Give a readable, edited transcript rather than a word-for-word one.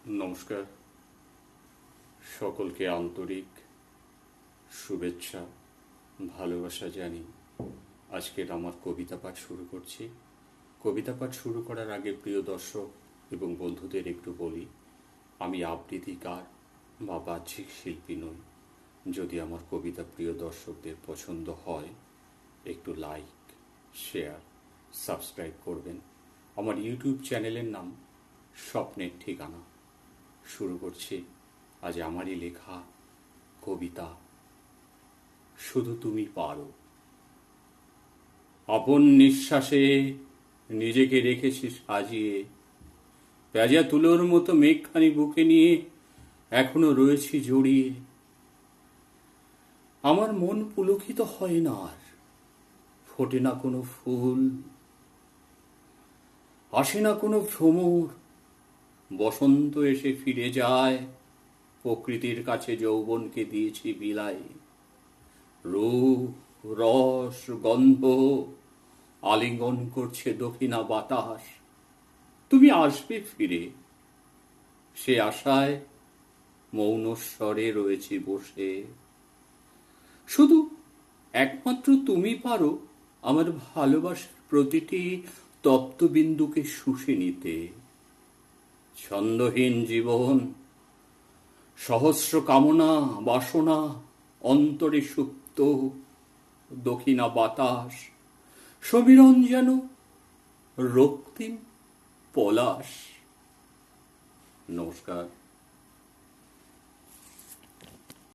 নমস্কার, সকলকে আন্তরিক শুভেচ্ছা ভালোবাসা জানি। আজকের আমার কবিতা পাঠ শুরু করছি। কবিতা পাঠ শুরু করার আগে প্রিয় দর্শক এবং বন্ধুদের একটু বলি, আমি আবৃত্তিকার বা বাহ্যিক শিল্পী নই। যদি আমার কবিতা প্রিয় দর্শকদের পছন্দ হয়, একটু লাইক, শেয়ার, সাবস্ক্রাইব করবেন। আমার ইউটিউব চ্যানেলের নাম স্বপ্নের ঠিকানা। শুরু করছি আজ আমারই লেখা কবিতা, শুধু তুমি পারো। আপন নিঃশ্বাসে নিজেকে রেখেছি সাজিয়ে, পেঁজা তুলোর মতো মেঘখানি বুকে নিয়ে এখনো রয়েছি জড়িয়ে। আমার মন পুলকিত হয় না আর, ফোটে না কোনো ফুল, আসে না কোনো ভ্রমর। বসন্ত এসে ফিরে যায়, প্রকৃতির কাছে যৌবনকে দিয়েছি বিলাই। রূপ, রস, গন্ধ আলিঙ্গন করছে দক্ষিণা বাতাস। তুমি আসবে ফিরে, সে আশায় মৌন স্বরে রয়েছি বসে। শুধু একমাত্র তুমি পারো আমার ভালোবাসার প্রতিটি তপ্তবিন্দুকে শুষে নিতে। ছন্দহীন জীবন, সহস্র কামনা বাসনা অন্তরে সুপ্ত, দক্ষিণা বাতাস সমীরণ যেন রক্তিম পলাশ। নমস্কার।